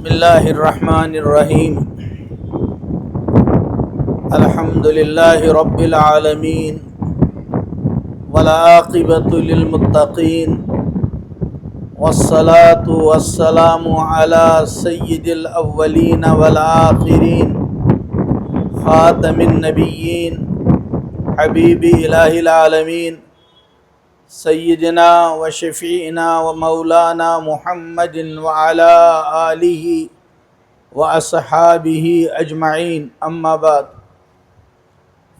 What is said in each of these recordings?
الله الرحمن الرحيم. الحمد لله رب العالمين والعاقبة للمتقين والصلاة والسلام على سيد الأولين والآخرين خاتم النبيين حبيب إله العالمين سيدنا وشفيعنا ومولانا محمد وعلى آله وأصحابه أجمعين. أما بعد،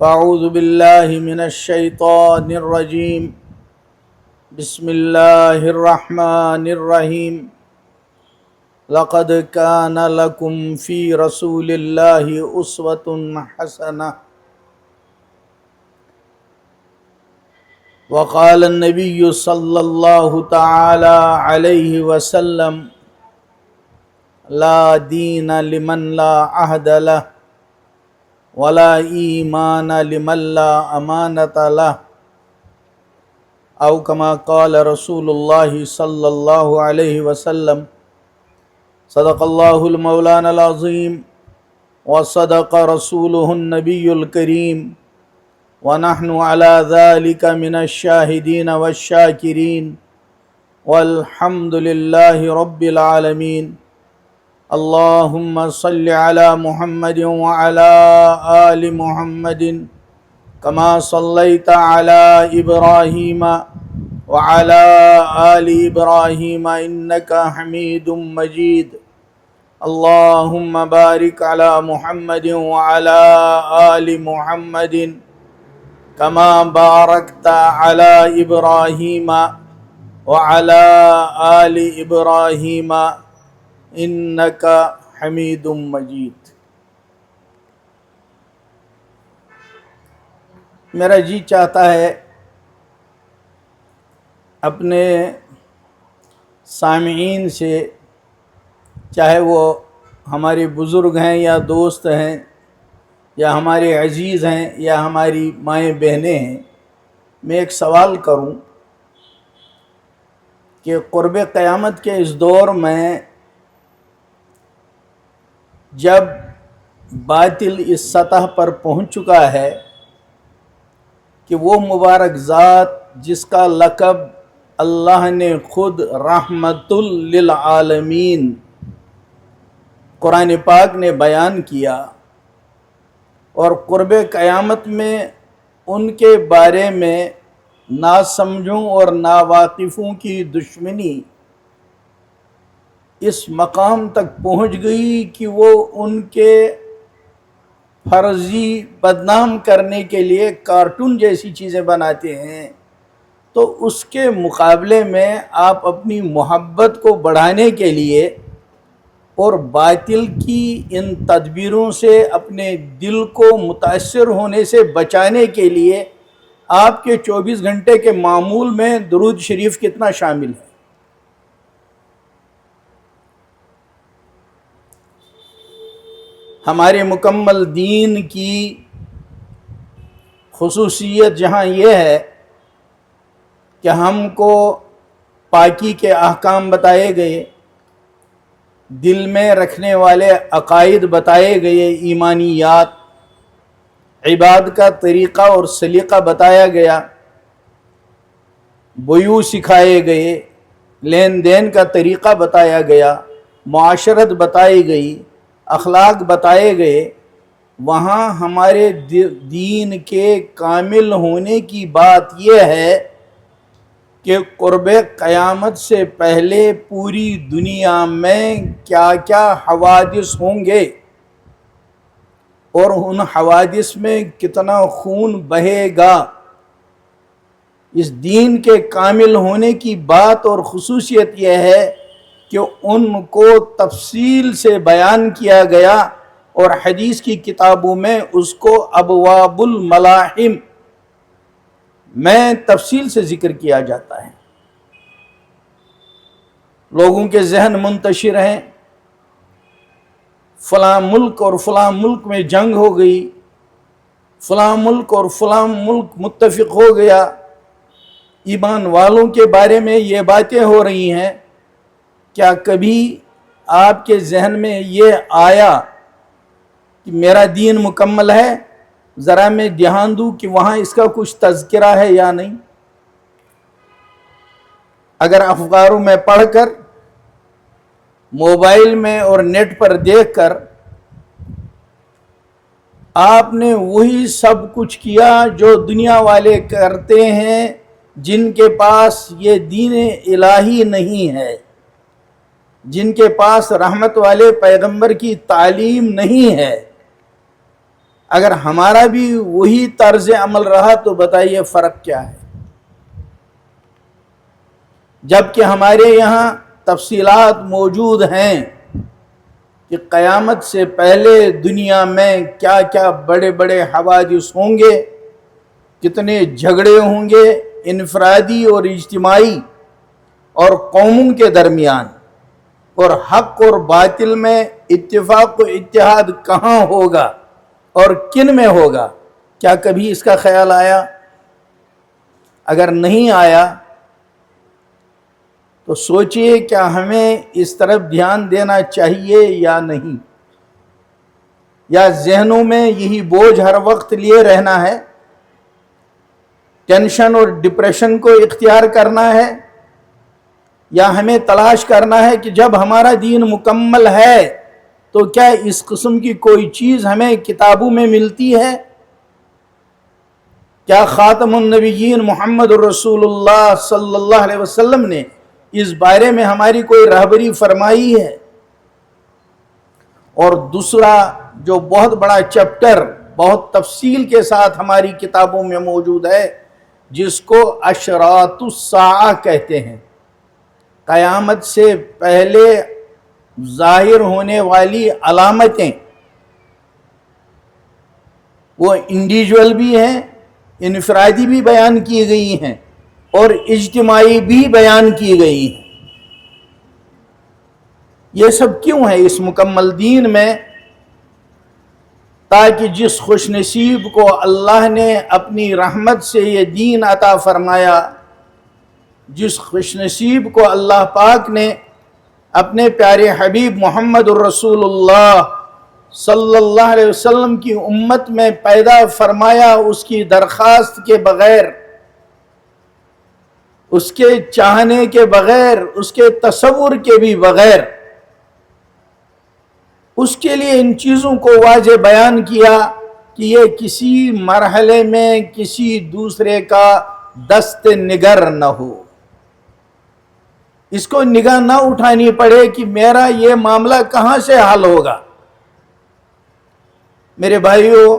فأعوذ بالله من الشيطان الرجيم. بسم الله الرحمن الرحيم. لقد كان لكم في رسول الله أسوة حسنة. وقال النبي صلى الله تعالى عليه وسلم: لا دين لمن لا عهد له ولا ایمان لمن لا امانت له، او كما قال رسول الله صلى الله عليه وسلم. صدق الله المولانا العظيم وصدق رسوله النبي الكريم، ونحن على ذلك من الشاهدين والشاكرين، والحمد لله رب العالمين. اللهم صل على محمد وعلى آل محمد كما صليت على إبراهيم وعلى آل إبراهيم إنك حميد مجيد. اللهم بارك على محمد وعلى آل محمد كما باركت على إبراهيم وعلى آل إبراهيم إنك حميد مجيد. میرا جی چاہتا ہے اپنے سامعین سے، چاہے وہ ہمارے بزرگ ہیں یا دوست ہیں یا ہمارے عزیز ہیں یا ہماری مائیں بہنیں ہیں، میں ایک سوال کروں کہ قرب قیامت کے اس دور میں جب باطل اس سطح پر پہنچ چکا ہے کہ وہ مبارک ذات جس کا لقب اللہ نے خود رحمت للعالمین قرآن پاک نے بیان کیا، اور قرب قیامت میں ان کے بارے میں ناسمجھوں اور ناواقفوں کی دشمنی اس مقام تک پہنچ گئی کہ وہ ان کے فرضی بدنام کرنے کے لیے کارٹون جیسی چیزیں بناتے ہیں، تو اس کے مقابلے میں آپ اپنی محبت کو بڑھانے کے لیے اور باطل کی ان تدبیروں سے اپنے دل کو متاثر ہونے سے بچانے کے لیے آپ کے 24 گھنٹے کے معمول میں درود شریف کتنا شامل ہے؟ ہمارے مکمل دین کی خصوصیت جہاں یہ ہے کہ ہم کو پاکی کے احکام بتائے گئے، دل میں رکھنے والے عقائد بتائے گئے، ایمانیات، عبادت کا طریقہ اور سلیقہ بتایا گیا، بیوع سکھائے گئے، لین دین کا طریقہ بتایا گیا، معاشرت بتائی گئی، اخلاق بتائے گئے، وہاں ہمارے دین کے کامل ہونے کی بات یہ ہے کہ قرب قیامت سے پہلے پوری دنیا میں کیا کیا حوادث ہوں گے اور ان حوادث میں کتنا خون بہے گا. اس دین کے کامل ہونے کی بات اور خصوصیت یہ ہے کہ ان کو تفصیل سے بیان کیا گیا، اور حدیث کی کتابوں میں اس کو ابواب الملاحم میں تفصیل سے ذکر کیا جاتا ہے. لوگوں کے ذہن منتشر ہیں، فلاں ملک اور فلاں ملک میں جنگ ہو گئی، فلاں ملک اور فلاں ملک متفق ہو گیا، ایمان والوں کے بارے میں یہ باتیں ہو رہی ہیں. کیا کبھی آپ کے ذہن میں یہ آیا کہ میرا دین مکمل ہے، ذرا میں دھیان دوں کہ وہاں اس کا کچھ تذکرہ ہے یا نہیں؟ اگر اخباروں میں پڑھ کر، موبائل میں اور نیٹ پر دیکھ کر آپ نے وہی سب کچھ کیا جو دنیا والے کرتے ہیں، جن کے پاس یہ دین الہی نہیں ہے، جن کے پاس رحمت والے پیغمبر کی تعلیم نہیں ہے، اگر ہمارا بھی وہی طرز عمل رہا تو بتائیے فرق کیا ہے؟ جبکہ ہمارے یہاں تفصیلات موجود ہیں کہ قیامت سے پہلے دنیا میں کیا کیا بڑے بڑے حوادث ہوں گے، کتنے جھگڑے ہوں گے انفرادی اور اجتماعی اور قوموں کے درمیان، اور حق اور باطل میں اتفاق و اتحاد کہاں ہوگا اور کن میں ہوگا؟ کیا کبھی اس کا خیال آیا؟ اگر نہیں آیا تو سوچئے کیا ہمیں اس طرف دھیان دینا چاہیے یا نہیں، یا ذہنوں میں یہی بوجھ ہر وقت لیے رہنا ہے، ٹینشن اور ڈپریشن کو اختیار کرنا ہے، یا ہمیں تلاش کرنا ہے کہ جب ہمارا دین مکمل ہے تو کیا اس قسم کی کوئی چیز ہمیں کتابوں میں ملتی ہے؟ کیا خاتم النبیین محمد رسول اللہ صلی اللہ علیہ وسلم نے اس بارے میں ہماری کوئی رہبری فرمائی ہے؟ اور دوسرا جو بہت بڑا چیپٹر بہت تفصیل کے ساتھ ہماری کتابوں میں موجود ہے، جس کو اشراط الساعہ کہتے ہیں، قیامت سے پہلے ظاہر ہونے والی علامتیں، وہ انڈیویجول بھی ہیں، انفرادی بھی بیان کی گئی ہیں اور اجتماعی بھی بیان کی گئی ہیں۔ یہ سب کیوں ہے اس مکمل دین میں؟ تاکہ جس خوش نصیب کو اللہ نے اپنی رحمت سے یہ دین عطا فرمایا، جس خوش نصیب کو اللہ پاک نے اپنے پیارے حبیب محمد الرسول اللہ صلی اللہ علیہ وسلم کی امت میں پیدا فرمایا، اس کی درخواست کے بغیر، اس کے چاہنے کے بغیر، اس کے تصور کے بھی بغیر، اس کے لیے ان چیزوں کو واضح بیان کیا کہ یہ کسی مرحلے میں کسی دوسرے کا دست نگر نہ ہو، اس کو نگاہ نہ اٹھانی پڑے کہ میرا یہ معاملہ کہاں سے حل ہوگا۔ میرے بھائیوں،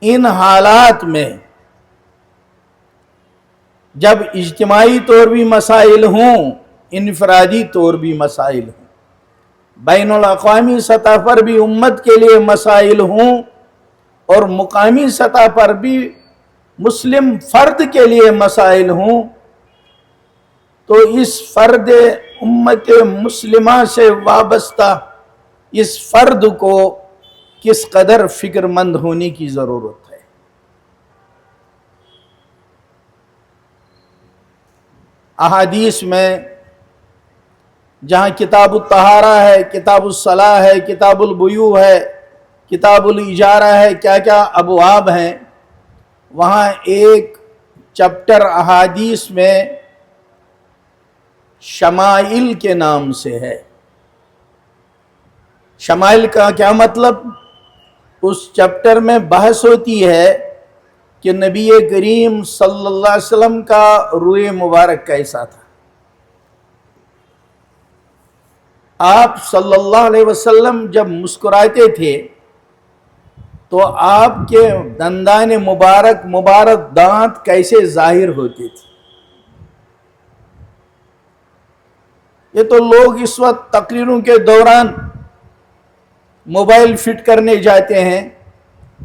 ان حالات میں جب اجتماعی طور بھی مسائل ہوں، انفرادی طور بھی مسائل ہوں، بین الاقوامی سطح پر بھی امت کے لیے مسائل ہوں، اور مقامی سطح پر بھی مسلم فرد کے لیے مسائل ہوں، تو اس فرد امت مسلمہ سے وابستہ اس فرد کو کس قدر فکر مند ہونے کی ضرورت ہے۔ احادیث میں جہاں کتاب الطہارہ ہے، کتاب الصلاح ہے، کتاب البیوع ہے، کتاب الاجارہ ہے، کیا کیا ابواب ہیں، وہاں ایک چیپٹر احادیث میں شمائل کے نام سے ہے۔ شمائل کا کیا مطلب؟ اس چیپٹر میں بحث ہوتی ہے کہ نبی کریم صلی اللہ علیہ وسلم کا روئے مبارک کیسا تھا۔ آپ صلی اللہ علیہ وسلم جب مسکراتے تھے تو آپ کے دندان مبارک دانت کیسے ظاہر ہوتے تھے؟ یہ تو لوگ اس وقت تقریروں کے دوران موبائل فٹ کرنے جاتے ہیں۔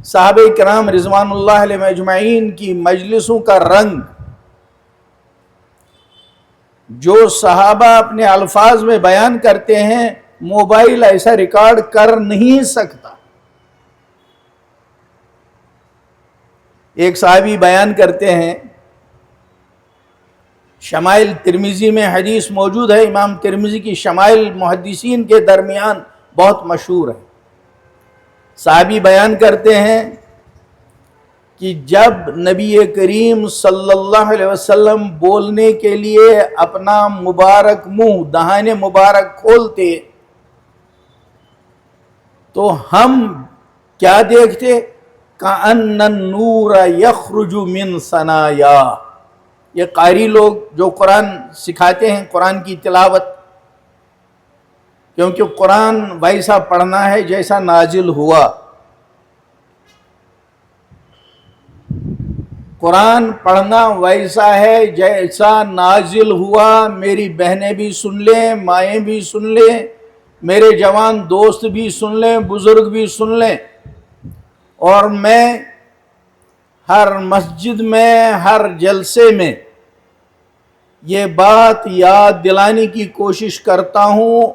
صحابہ کرام رضوان اللہ علیہ اجمعین کی مجلسوں کا رنگ جو صحابہ اپنے الفاظ میں بیان کرتے ہیں، موبائل ایسا ریکارڈ کر نہیں سکتا۔ ایک صحابی بیان کرتے ہیں شمائل ترمذی میں حدیث موجود ہے، امام ترمذی کی شمائل محدثین کے درمیان بہت مشہور ہے۔ صحابی بیان کرتے ہیں کہ جب نبی کریم صلی اللہ علیہ وسلم بولنے کے لیے اپنا مبارک منہ، دہان مبارک کھولتے تو ہم کیا دیکھتے؟ کأن النور یخرج من ثنایا۔ یہ قاری لوگ جو قرآن سکھاتے ہیں، قرآن کی تلاوت، کیونکہ قرآن ویسا پڑھنا ہے جیسا نازل ہوا۔ قرآن پڑھنا ویسا ہے جیسا نازل ہوا۔ میری بہنیں بھی سن لیں، مائیں بھی سن لیں، میرے جوان دوست بھی سن لیں، بزرگ بھی سن لیں، اور میں ہر مسجد میں، ہر جلسے میں یہ بات یاد دلانے کی کوشش کرتا ہوں،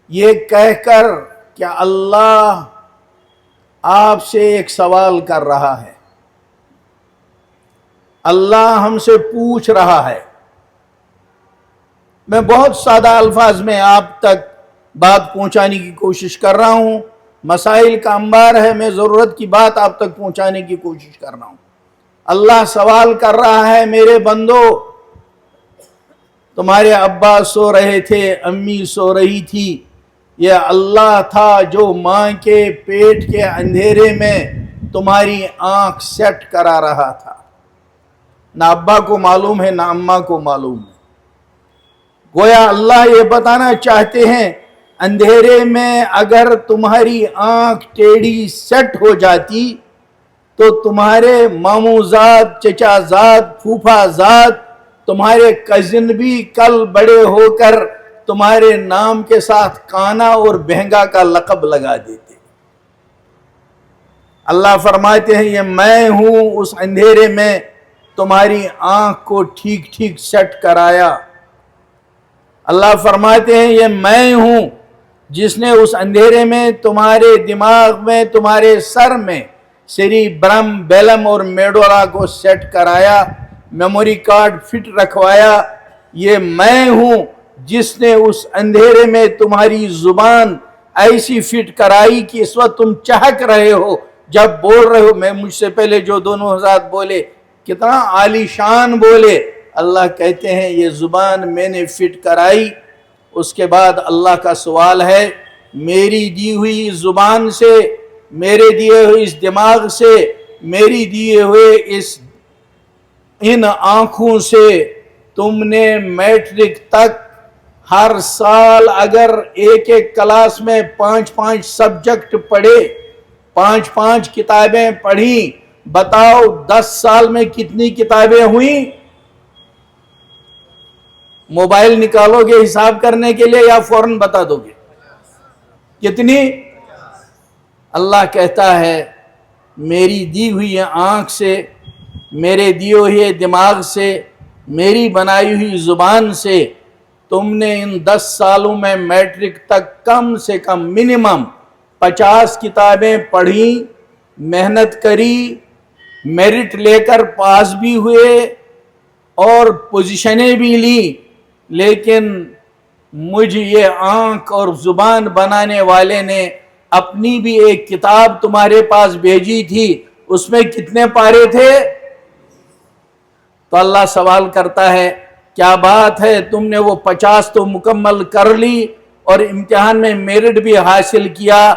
یہ کہہ کر کہ اللہ آپ سے ایک سوال کر رہا ہے، اللہ ہم سے پوچھ رہا ہے۔ میں بہت سادہ الفاظ میں آپ تک بات پہنچانے کی کوشش کر رہا ہوں، مسائل کا انبار ہے، میں ضرورت کی بات آپ تک پہنچانے کی کوشش کر رہا ہوں۔ اللہ سوال کر رہا ہے، میرے بندو، تمہارے ابا سو رہے تھے، امی سو رہی تھی، یہ اللہ تھا جو ماں کے پیٹ کے اندھیرے میں تمہاری آنکھ سیٹ کرا رہا تھا۔ نہ ابا کو معلوم ہے، نہ اماں کو معلوم ہے۔ گویا اللہ یہ بتانا چاہتے ہیں، اندھیرے میں اگر تمہاری آنکھ ٹیڑھی سیٹ ہو جاتی تو تمہارے ماموں زاد، چچا زاد، پھوپھا زاد، تمہارے کزن بھی کل بڑے ہو کر تمہارے نام کے ساتھ کانا اور بہنگا کا لقب لگا دیتے۔ اللہ فرماتے ہیں، یہ میں ہوں اس اندھیرے میں تمہاری آنکھ کو ٹھیک ٹھیک سیٹ کرایا۔ اللہ فرماتے ہیں، یہ میں ہوں جس نے اس اندھیرے میں تمہارے دماغ میں، تمہارے سر میں سری برم، بیلم اور میڈولا کو سیٹ کرایا، میموری کارڈ فٹ رکھوایا۔ یہ میں ہوں جس نے اس اندھیرے میں تمہاری زبان ایسی فٹ کرائی کہ اس وقت تم چہک رہے ہو جب بول رہے ہو۔ میں مجھ سے پہلے جو دونوں حضرات بولے کتنا عالی شان بولے، اللہ کہتے ہیں یہ زبان میں نے فٹ کرائی۔ اس کے بعد اللہ کا سوال ہے، میری دی ہوئی زبان سے، میرے دیے ہوئے اس دماغ سے، میری دیے ہوئے ان آنکھوں سے تم نے میٹرک تک ہر سال اگر ایک ایک کلاس میں 5 سبجیکٹ پڑھے، 5 کتابیں پڑھی، بتاؤ 10 سال میں کتنی کتابیں ہوئیں؟ موبائل نکالو گے حساب کرنے کے لیے یا فوراً بتا دو گے کتنی؟ اللہ کہتا ہے، میری دی ہوئی آنکھ سے، میرے دیے ہوئے دماغ سے، میری بنائی ہوئی زبان سے تم نے ان 10 سالوں میں میٹرک تک کم سے کم منیمم 50 کتابیں پڑھی، محنت کری، میرٹ لے کر پاس بھی ہوئے اور پوزیشنیں بھی لی، لیکن مجھ یہ آنکھ اور زبان بنانے والے نے اپنی بھی ایک کتاب تمہارے پاس بھیجی تھی، اس میں کتنے پارے تھے؟ تو اللہ سوال کرتا ہے، کیا بات ہے تم نے وہ 50 تو مکمل کر لی اور امتحان میں میرٹ بھی حاصل کیا،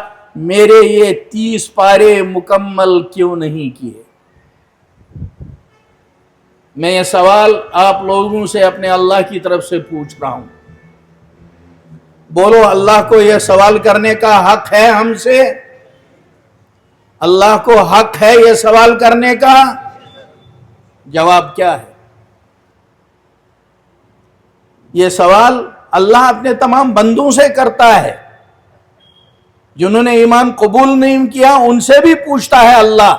میرے یہ 30 پارے مکمل کیوں نہیں کیے؟ میں یہ سوال آپ لوگوں سے اپنے اللہ کی طرف سے پوچھ رہا ہوں۔ بولو، اللہ کو یہ سوال کرنے کا حق ہے ہم سے؟ اللہ کو حق ہے یہ سوال کرنے کا؟ جواب کیا ہے؟ یہ سوال اللہ اپنے تمام بندوں سے کرتا ہے۔ جنہوں نے ایمان قبول نہیں کیا ان سے بھی پوچھتا ہے اللہ،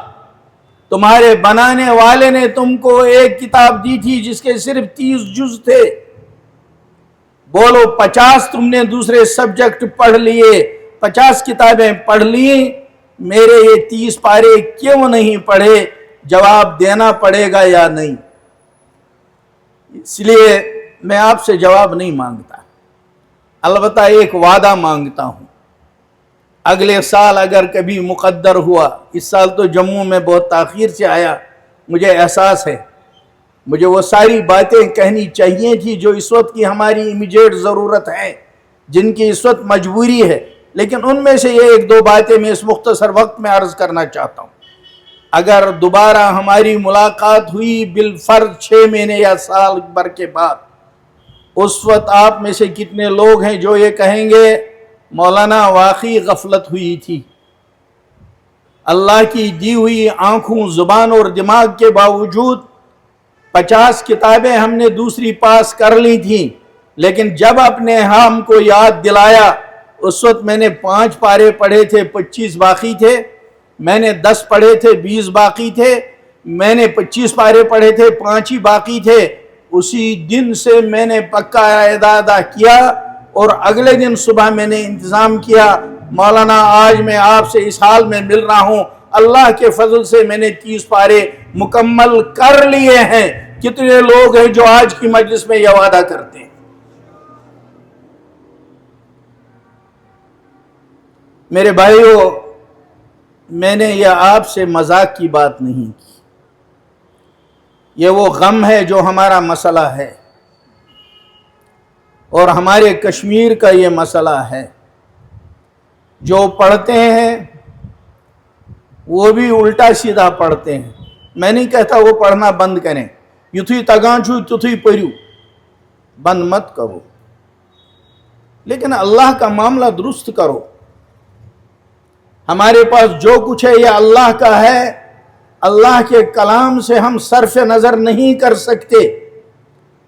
تمہارے بنانے والے نے تم کو ایک کتاب دی تھی جس کے صرف 30 جز تھے، بولو 50 تم نے دوسرے سبجیکٹ پڑھ لیے، 50 کتابیں پڑھ لی، میرے یہ 30 پارے کیوں نہیں پڑھے؟ جواب دینا پڑے گا یا نہیں؟ اس لیے میں آپ سے جواب نہیں مانگتا، البتہ ایک وعدہ مانگتا ہوں، اگلے سال اگر کبھی مقدر ہوا، اس سال تو جموں میں بہت تاخیر سے آیا، مجھے احساس ہے مجھے وہ ساری باتیں کہنی چاہیے تھی جو اس وقت کی ہماری امیجیٹ ضرورت ہے، جن کی اس وقت مجبوری ہے، لیکن ان میں سے یہ ایک دو باتیں میں اس مختصر وقت میں عرض کرنا چاہتا ہوں۔ اگر دوبارہ ہماری ملاقات ہوئی بالفرض 6 مہینے یا سال بھر کے بعد، اس وقت آپ میں سے کتنے لوگ ہیں جو یہ کہیں گے مولانا واقعی غفلت ہوئی تھی، اللہ کی دی ہوئی آنکھوں، زبان اور دماغ کے باوجود 50 کتابیں ہم نے دوسری پاس کر لی تھیں، لیکن جب اپنے ہم کو یاد دلایا اس وقت میں نے 5 پارے پڑھے تھے، 25 باقی تھے، میں نے 10 پڑھے تھے، 20 باقی تھے، میں نے 25 پارے پڑھے تھے، 5 ہی باقی تھے۔ اسی دن سے میں نے پکا ارادہ کیا اور اگلے دن صبح میں نے انتظام کیا، مولانا آج میں آپ سے اس حال میں مل رہا ہوں، اللہ کے فضل سے میں نے 30 پارے مکمل کر لیے ہیں۔ کتنے لوگ ہیں جو آج کی مجلس میں یہ وعدہ کرتے ہیں؟ میرے بھائیو، میں نے یہ آپ سے مذاق کی بات نہیں کی، یہ وہ غم ہے جو ہمارا مسئلہ ہے اور ہمارے کشمیر کا یہ مسئلہ ہے۔ جو پڑھتے ہیں وہ بھی الٹا سیدھا پڑھتے ہیں، میں نہیں کہتا وہ پڑھنا بند کریں، یتھی تگان چھو تتھی پڑھو، بند مت کرو، لیکن اللہ کا معاملہ درست کرو۔ ہمارے پاس جو کچھ ہے یہ اللہ کا ہے، اللہ کے کلام سے ہم صرف نظر نہیں کر سکتے،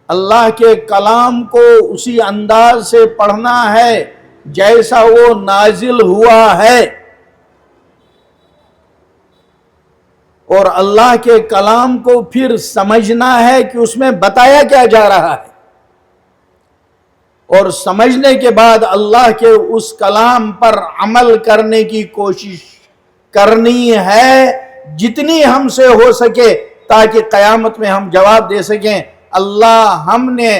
اللہ کے کلام کو اسی انداز سے پڑھنا ہے جیسا وہ نازل ہوا ہے، اور اللہ کے کلام کو پھر سمجھنا ہے کہ اس میں بتایا کیا جا رہا ہے، اور سمجھنے کے بعد اللہ کے اس کلام پر عمل کرنے کی کوشش کرنی ہے جتنی ہم سے ہو سکے، تاکہ قیامت میں ہم جواب دے سکیں اللہ ہم نے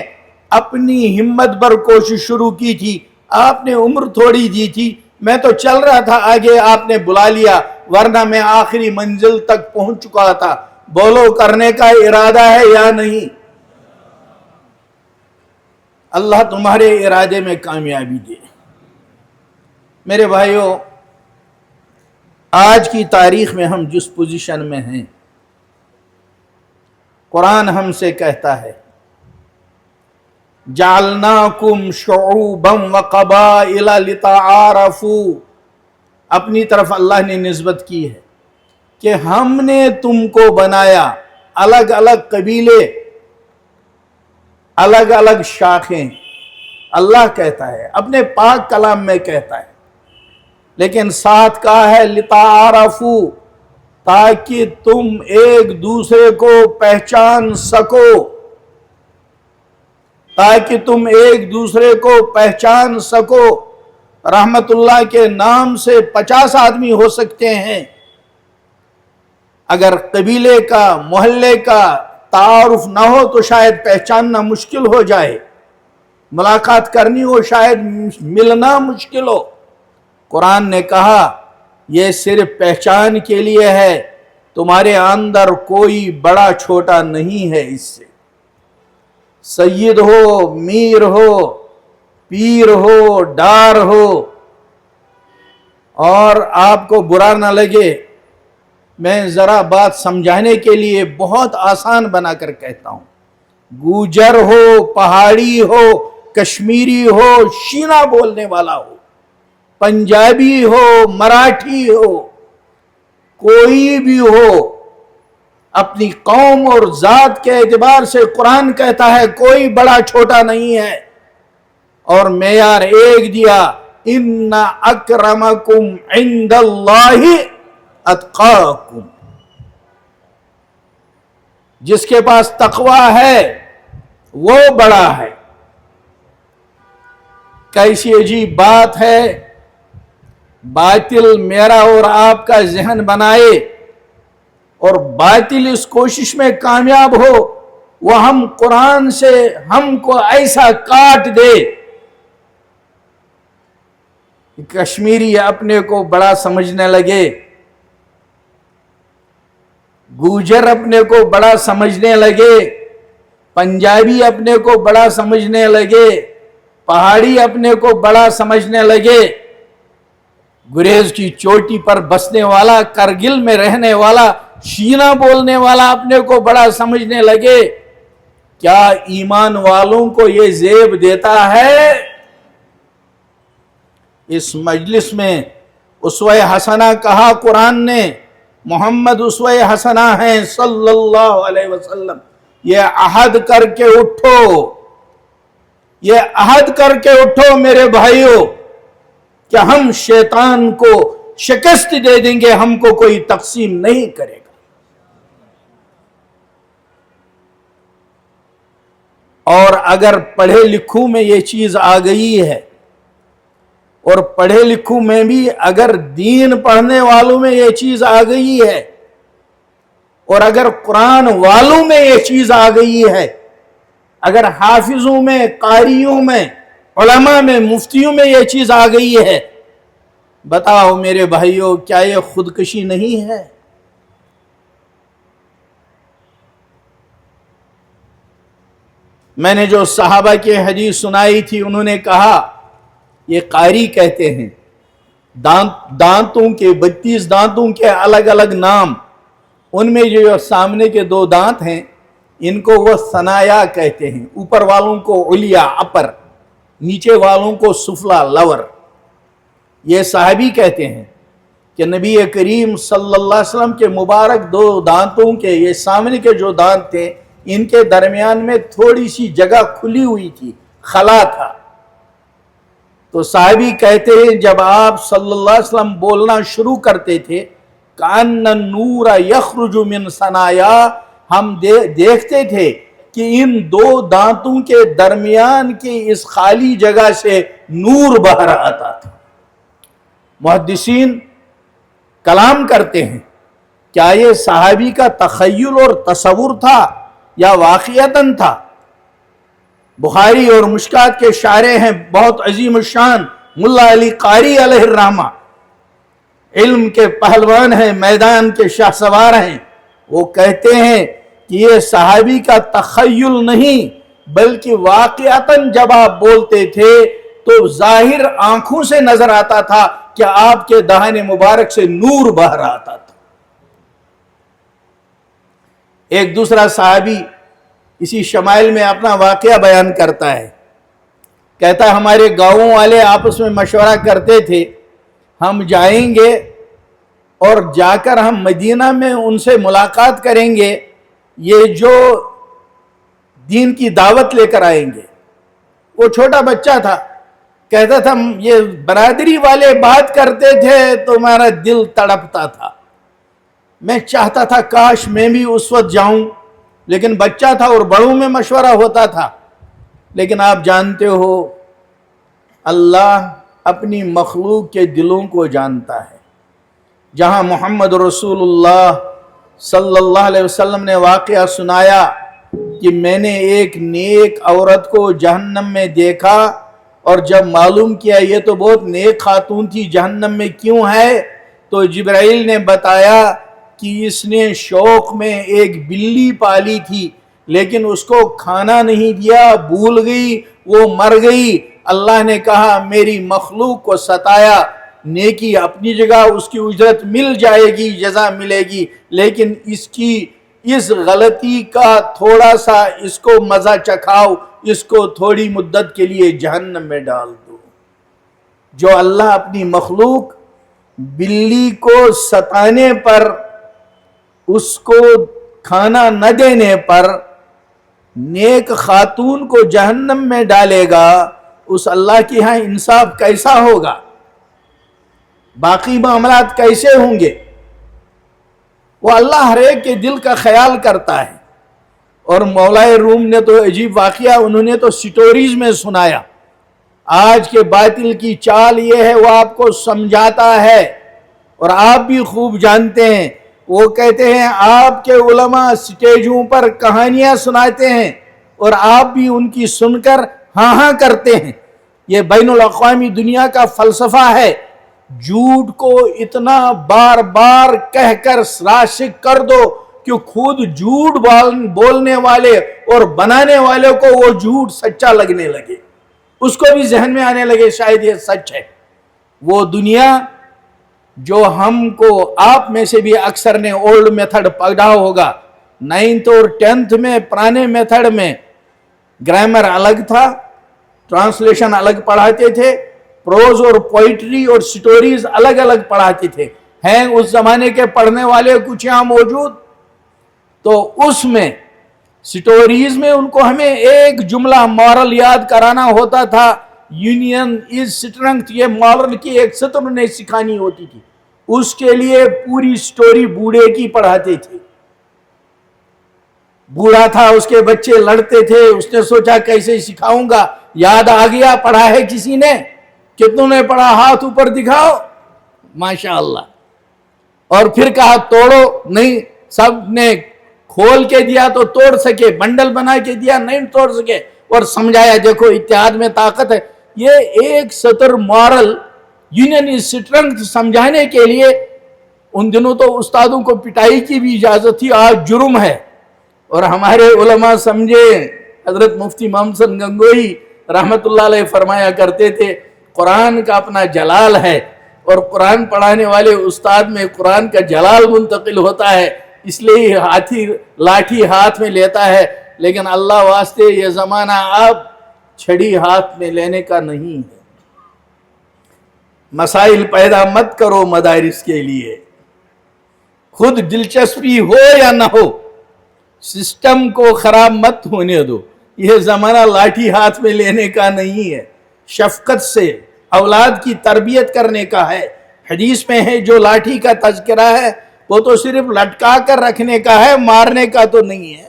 اپنی ہمت پر کوشش شروع کی تھی، آپ نے عمر تھوڑی دی تھی، میں تو چل رہا تھا آگے، آپ نے بلا لیا، ورنہ میں آخری منزل تک پہنچ چکا تھا۔ بولو کرنے کا ارادہ ہے یا نہیں؟ اللہ تمہارے ارادے میں کامیابی دے۔ میرے بھائیو، آج کی تاریخ میں ہم جس پوزیشن میں ہیں، قرآن ہم سے کہتا ہے جعلناکم شعوبا وقبائل لتعارفوا، اپنی طرف اللہ نے نسبت کی ہے کہ ہم نے تم کو بنایا، الگ الگ قبیلے، الگ الگ شاخیں، اللہ کہتا ہے، اپنے پاک کلام میں کہتا ہے، لیکن ساتھ کہا ہے لتعارفوا، تاکہ تم ایک دوسرے کو پہچان سکو، تاکہ تم ایک دوسرے کو پہچان سکو۔ رحمت اللہ کے نام سے 50 آدمی ہو سکتے ہیں، اگر قبیلے کا، محلے کا تعارف نہ ہو تو شاید پہچاننا مشکل ہو جائے، ملاقات کرنی ہو شاید ملنا مشکل ہو۔ قرآن نے کہا یہ صرف پہچان کے لیے ہے، تمہارے اندر کوئی بڑا چھوٹا نہیں ہے، اس سے سید ہو، میر ہو، پیر ہو، ڈار ہو، اور آپ کو برا نہ لگے، میں ذرا بات سمجھانے کے لیے بہت آسان بنا کر کہتا ہوں، گوجر ہو، پہاڑی ہو، کشمیری ہو، شینا بولنے والا ہو، پنجابی ہو، مراٹھی ہو، کوئی بھی ہو، اپنی قوم اور ذات کے اعتبار سے قرآن کہتا ہے کوئی بڑا چھوٹا نہیں ہے، اور معیار ایک دیا، ان اکرمکم عند اللہ اتقاکم، جس کے پاس تقوی ہے وہ بڑا ہے۔ کیسی عجیب بات ہے، باطل میرا اور آپ کا ذہن بنائے اور باطل اس کوشش میں کامیاب ہو وہ ہم قرآن سے ہم کو ایسا کاٹ دے، کشمیری اپنے کو بڑا سمجھنے لگے، گوجر اپنے کو بڑا سمجھنے لگے، پنجابی اپنے کو بڑا سمجھنے لگے، پہاڑی اپنے کو بڑا سمجھنے لگے، گریز کی چوٹی پر بسنے والا، کرگل میں رہنے والا، شینا بولنے والا اپنے کو بڑا سمجھنے لگے۔ کیا ایمان والوں کو یہ زیب دیتا ہے؟ اس مجلس میں اسوہ حسنہ کہا قرآن نے، محمد اسوہ حسنہ ہیں صلی اللہ علیہ وسلم۔ یہ عہد کر کے اٹھو، یہ عہد کر کے اٹھو میرے بھائیوں کہ ہم شیطان کو شکست دے دیں گے، ہم کو کوئی تقسیم نہیں کرے گا۔ اور اگر پڑھے لکھوں میں یہ چیز آ گئی ہے، اور پڑھے لکھوں میں بھی اگر دین پڑھنے والوں میں یہ چیز آ گئی ہے، اور اگر قرآن والوں میں یہ چیز آ گئی ہے، اگر حافظوں میں، قاریوں میں، علماء میں، مفتیوں میں یہ چیز آ گئی ہے، بتاؤ میرے بھائیوں کیا یہ خودکشی نہیں ہے؟ میں نے جو صحابہ کی حدیث سنائی تھی، انہوں نے کہا یہ قاری کہتے ہیں، دانتوں کے 32 دانتوں کے الگ الگ نام، ان میں جو سامنے کے 2 دانت ہیں ان کو وہ ثنایا کہتے ہیں، اوپر والوں کو علیا اپر، نیچے والوں کو سفلا لور۔ یہ صحابی کہتے ہیں کہ نبی کریم صلی اللہ علیہ وسلم کے مبارک 2 دانتوں کے، یہ سامنے کے جو دانت تھے، ان کے درمیان میں تھوڑی سی جگہ کھلی ہوئی تھی، خلا تھا۔ تو صحابی کہتے ہیں جب آپ صلی اللہ علیہ وسلم بولنا شروع کرتے تھے، کأن النور یخرج من ثنایا، ہم دیکھتے تھے کہ ان 2 دانتوں کے درمیان کی اس خالی جگہ سے نور باہر آتا تھا۔ محدثین کلام کرتے ہیں کیا یہ صحابی کا تخیل اور تصور تھا یا واقعتاً تھا؟ بخاری اور مشکات کے شارح ہیں بہت عظیم الشان ملا علی قاری علیہ الرحمہ، علم کے پہلوان ہیں، میدان کے شاہ سوار ہیں، وہ کہتے ہیں کہ یہ صحابی کا تخیل نہیں بلکہ واقعتاً جب آپ بولتے تھے تو ظاہر آنکھوں سے نظر آتا تھا کہ آپ کے دہان مبارک سے نور باہر آتا تھا۔ ایک دوسرا صحابی اسی شمائل میں اپنا واقعہ بیان کرتا ہے، کہتا ہے ہمارے گاؤں والے آپس میں مشورہ کرتے تھے ہم جائیں گے اور جا کر ہم مدینہ میں ان سے ملاقات کریں گے، یہ جو دین کی دعوت لے کر آئیں گے۔ وہ چھوٹا بچہ تھا، کہتا تھا یہ برادری والے بات کرتے تھے تو میرا دل تڑپتا تھا، میں چاہتا تھا کاش میں بھی اس وقت جاؤں، لیکن بچہ تھا اور بڑوں میں مشورہ ہوتا تھا۔ لیکن آپ جانتے ہو اللہ اپنی مخلوق کے دلوں کو جانتا ہے۔ جہاں محمد رسول اللہ صلی اللہ علیہ وسلم نے واقعہ سنایا کہ میں نے ایک نیک عورت کو جہنم میں دیکھا، اور جب معلوم کیا یہ تو بہت نیک خاتون تھی، جہنم میں کیوں ہے؟ تو جبرائیل نے بتایا کہ اس نے شوق میں ایک بلی پالی تھی، لیکن اس کو کھانا نہیں دیا، بھول گئی، وہ مر گئی۔ اللہ نے کہا میری مخلوق کو ستایا، نیکی اپنی جگہ اس کی اجرت مل جائے گی، جزا ملے گی، لیکن اس غلطی کا تھوڑا سا اس کو مزہ چکھاؤ، اس کو تھوڑی مدت کے لیے جہنم میں ڈال دو۔ جو اللہ اپنی مخلوق بلی کو ستانے پر، اس کو کھانا نہ دینے پر نیک خاتون کو جہنم میں ڈالے گا، اس اللہ کی ہاں انصاف کیسا ہوگا؟ باقی معاملات کیسے ہوں گے؟ وہ اللہ ہر ایک کے دل کا خیال کرتا ہے۔ اور مولائے روم نے تو عجیب واقعہ انہوں نے تو سٹوریز میں سنایا۔ آج کے باطل کی چال یہ ہے وہ آپ کو سمجھاتا ہے، اور آپ بھی خوب جانتے ہیں وہ کہتے ہیں آپ کے علماء سٹیجوں پر کہانیاں سناتے ہیں اور آپ بھی ان کی سن کر ہاں ہاں کرتے ہیں. یہ بین الاقوامی دنیا کا فلسفہ ہے. جھوٹ کو اتنا بار بار کہہ کر راشد کر دو کہ خود جھوٹ بولنے والے اور بنانے والے کو وہ جھوٹ سچا لگنے لگے, اس کو بھی ذہن میں آنے لگے شاید یہ سچ ہے. وہ دنیا جو ہم کو, آپ میں سے بھی اکثر نے اولڈ میتھڈ پڑھا ہوگا, 9th اور 10th میں پرانے میتھڈ میں گرامر الگ تھا, ٹرانسلیشن الگ پڑھاتے تھے, پروز اور پوئٹری اور سٹوریز الگ الگ پڑھاتے تھے. ہیں اس زمانے کے پڑھنے والے کچھ یہاں موجود؟ تو اس میں سٹوریز میں ان کو ہمیں ایک جملہ مورل یاد کرانا ہوتا تھا, یونین از اسٹرنگتھ, یہ مورل کی ایک سطر انہیں سکھانی ہوتی تھی. اس کے لیے پوری سٹوری بوڑھے کی پڑھاتے تھے. بوڑھا تھا, اس کے بچے لڑتے تھے, اس نے سوچا کیسے سکھاؤں گا, یاد آ گیا, پڑھا ہے کسی نے؟ کتنوں نے پڑھا؟ ہاتھ اوپر دکھاؤ. ماشاءاللہ. اور پھر کہا توڑو, نہیں, سب نے کھول کے دیا تو توڑ سکے, بنڈل بنا کے دیا نہیں توڑ سکے, اور سمجھایا دیکھو اتحاد میں طاقت ہے. یہ ایک سطر مورل یونین از اسٹرنگتھ سمجھانے کے لیے, ان دنوں تو استادوں کو پٹائی کی بھی اجازت تھی, آج جرم ہے. اور ہمارے علماء سمجھے, حضرت مفتی محمد حسن گنگوہی رحمت اللہ علیہ فرمایا کرتے تھے, قرآن کا اپنا جلال ہے, اور قرآن پڑھانے والے استاد میں قرآن کا جلال منتقل ہوتا ہے, اس لیے لاٹھی ہاتھ میں لیتا ہے. لیکن اللہ واسطے یہ زمانہ اب چھڑی ہاتھ میں لینے کا نہیں ہے. مسائل پیدا مت کرو مدارس کے لیے, خود دلچسپی ہو یا نہ ہو, سسٹم کو خراب مت ہونے دو. یہ زمانہ لاٹھی ہاتھ میں لینے کا نہیں ہے, شفقت سے اولاد کی تربیت کرنے کا ہے. حدیث میں ہے جو لاٹھی کا تذکرہ ہے وہ تو صرف لٹکا کر رکھنے کا ہے, مارنے کا تو نہیں ہے.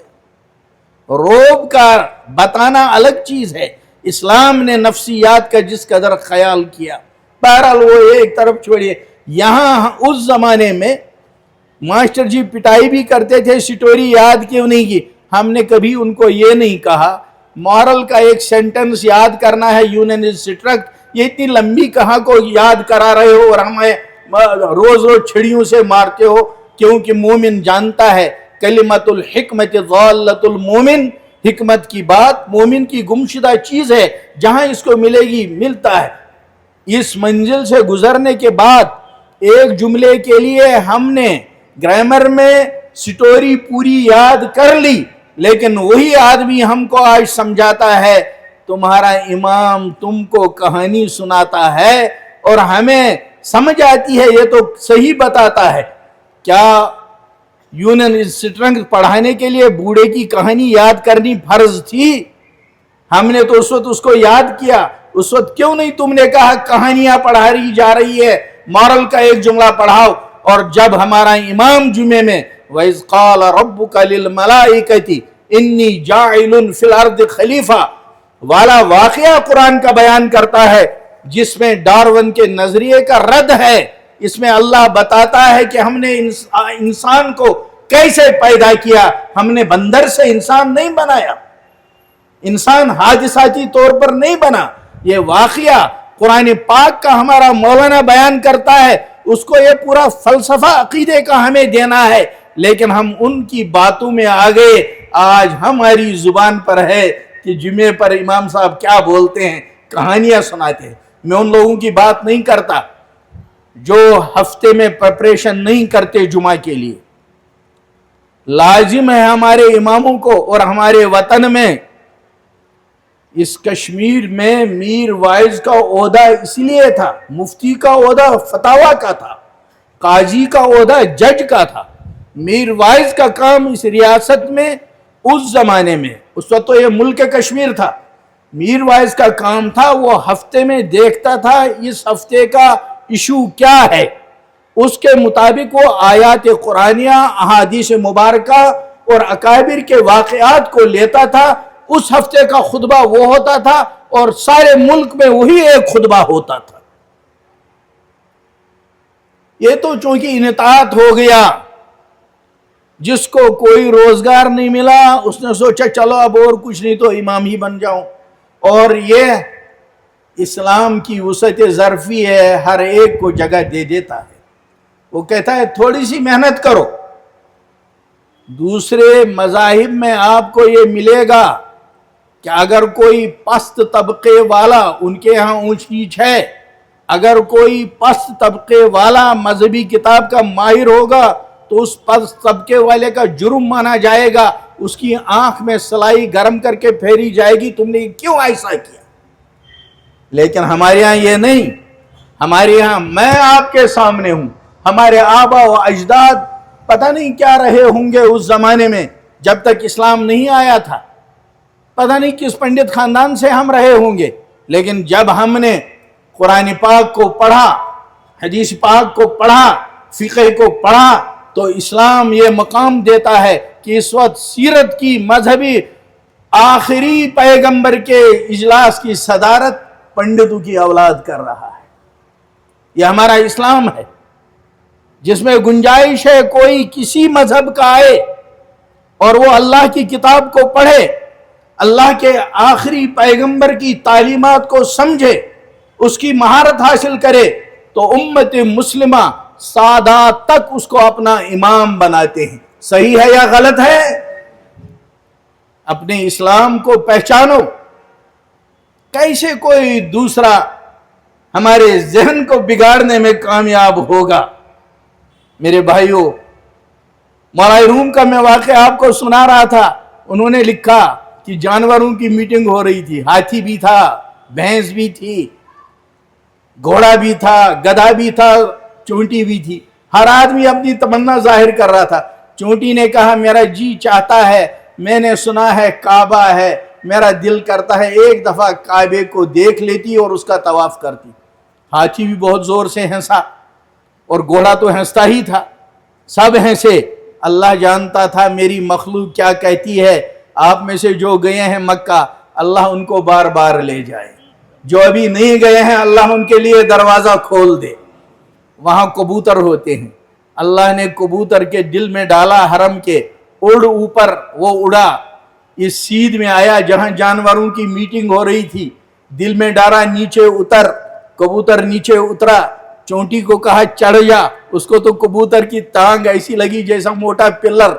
روب کا بتانا الگ چیز ہے. اسلام نے نفسیات کا جس قدر خیال کیا, بہرحال وہ ایک طرف چھوڑیے. یہاں اس زمانے میں ماسٹر جی پٹائی بھی کرتے تھے, سٹوری یاد کیوں نہیں کی؟ ہم نے کبھی ان کو یہ نہیں کہا مورل کا ایک سینٹنس یاد کرنا ہے, یونین از اسٹرنگتھ, یہ اتنی لمبی کہاں کو یاد کرا رہے ہو اور ہمیں روز روز چھڑیوں سے مارتے ہو. کیونکہ مومن جانتا ہے کلمت الحکمت ضالۃ المومن, حکمت کی بات مومن کی گمشدہ چیز ہے, جہاں اس کو ملے گی ملتا ہے. اس منزل سے گزرنے کے بعد ایک جملے کے لیے ہم نے گرامر میں سٹوری پوری یاد کر لی, لیکن وہی آدمی ہم کو آج سمجھاتا ہے تمہارا امام تم کو کہانی سناتا ہے اور ہمیں سمجھ آتی ہے, یہ تو صحیح بتاتا ہے. کیا یونین از اسٹرنگتھ پڑھانے کے لیے بوڑھے کی کہانی یاد کرنی فرض تھی؟ ہم نے تو اس وقت اس کو یاد کیا. اس وقت کیوں نہیں تم نے کہا کہانیاں پڑھائی جا رہی ہے, مورل کا ایک جملہ پڑھاؤ؟ اور جب ہمارا امام جمعے میں وَإِذْ قَالَ رَبُّكَ لِلْمَلَائِكَةِ إِنِّي جَاعِلٌ فِي الْأَرْضِ خلیفہ والا واقعہ قرآن کا بیان کرتا ہے, جس میں ڈارون کے نظریے کا رد ہے. اس میں اللہ بتاتا ہے کہ ہم نے انسان کو کیسے پیدا کیا, ہم نے بندر سے انسان نہیں بنایا, انسان حادثاتی طور پر نہیں بنا. یہ واقعہ قرآن پاک کا ہمارا مولانا بیان کرتا ہے, اس کو یہ پورا فلسفہ عقیدے کا ہمیں دینا ہے, لیکن ہم ان کی باتوں میں آ گئے. آج ہماری زبان پر ہے کہ جمعے پر امام صاحب کیا بولتے ہیں, کہانیاں سناتے ہیں. میں ان لوگوں کی بات نہیں کرتا جو ہفتے میں پریپریشن نہیں کرتے جمعہ کے لیے. لازم ہے ہمارے اماموں کو, اور ہمارے وطن میں اس کشمیر میں میر وائز کا عہدہ اس لیے تھا, مفتی کا عہدہ فتاویٰ کا تھا, قاضی کا عہدہ جج کا تھا. میر وائز کا کام اس ریاست میں اس زمانے میں, اس وقت تو یہ ملک کشمیر تھا, میر وائز کا کام تھا وہ ہفتے میں دیکھتا تھا اس ہفتے کا ایشو کیا ہے, اس کے مطابق وہ آیات قرآنیہ, احادیث مبارکہ اور اکابر کے واقعات کو لیتا تھا. اس ہفتے کا خطبہ وہ ہوتا تھا اور سارے ملک میں وہی ایک خطبہ ہوتا تھا. یہ تو چونکہ انطاعت ہو گیا, جس کو کوئی روزگار نہیں ملا اس نے سوچا چلو اب اور کچھ نہیں تو امام ہی بن جاؤں. اور یہ اسلام کی وسعت ظرفی ہے، ہر ایک کو جگہ دے دیتا ہے. وہ کہتا ہے تھوڑی سی محنت کرو. دوسرے مذاہب میں آپ کو یہ ملے گا کہ اگر کوئی پست طبقے والا، ان کے ہاں اونچ نیچ ہے، اگر کوئی پست طبقے والا مذہبی کتاب کا ماہر ہوگا تو اس پست طبقے والے کا جرم مانا جائے گا، اس کی آنکھ میں سلائی گرم کر کے پھیری جائے گی تم نے کیوں ایسا کیا. لیکن ہمارے ہاں یہ نہیں. ہمارے ہاں میں آپ کے سامنے ہوں، ہمارے آبا و اجداد پتہ نہیں کیا رہے ہوں گے اس زمانے میں جب تک اسلام نہیں آیا تھا، پتہ نہیں کس پنڈت خاندان سے ہم رہے ہوں گے، لیکن جب ہم نے قرآن پاک کو پڑھا، حدیث پاک کو پڑھا، فقہ کو پڑھا، تو اسلام یہ مقام دیتا ہے کہ اس وقت سیرت کی مذہبی آخری پیغمبر کے اجلاس کی صدارت پنڈتوں کی اولاد کر رہا ہے. یہ ہمارا اسلام ہے جس میں گنجائش ہے کوئی کسی مذہب کا آئے اور وہ اللہ کی کتاب کو پڑھے، اللہ کے آخری پیغمبر کی تعلیمات کو سمجھے، اس کی مہارت حاصل کرے، تو امت مسلمہ سادات تک اس کو اپنا امام بناتے ہیں. صحیح ہے یا غلط ہے؟ اپنے اسلام کو پہچانو. کیسے کوئی دوسرا ہمارے ذہن کو بگاڑنے میں کامیاب ہوگا؟ میرے بھائیوں، مولا روم کا میں واقعہ آپ کو سنا رہا تھا. انہوں نے لکھا کہ جانوروں کی میٹنگ ہو رہی تھی. ہاتھی بھی تھا، بھینس بھی تھی، گھوڑا بھی تھا، گدھا بھی تھا، چونٹی بھی تھی. ہر آدمی اپنی تمنا ظاہر کر رہا تھا. چونٹی نے کہا میرا جی چاہتا ہے، میں نے سنا ہے کعبہ ہے، میرا دل کرتا ہے ایک دفعہ کعبے کو دیکھ لیتی اور اس کا طواف کرتی. ہاتھی بھی بہت زور سے ہنسا اور گھوڑا تو ہنستا ہی تھا. سب ہنسے. اللہ جانتا تھا میری مخلوق کیا کہتی ہے. آپ میں سے جو گئے ہیں مکہ، اللہ ان کو بار بار لے جائے. جو ابھی نہیں گئے ہیں اللہ ان کے لیے دروازہ کھول دے. وہاں کبوتر ہوتے ہیں. اللہ نے کبوتر کے دل میں ڈالا حرم کے، اڑ اوپر وہ اڑا، اس سیدھ میں آیا جہاں جانوروں کی میٹنگ ہو رہی تھی. دل میں ڈالا نیچے اتر، کبوتر نیچے اترا. چونٹی کو کہا چڑھ جا. اس کو تو کبوتر کی ٹانگ ایسی لگی جیسا موٹا پلر.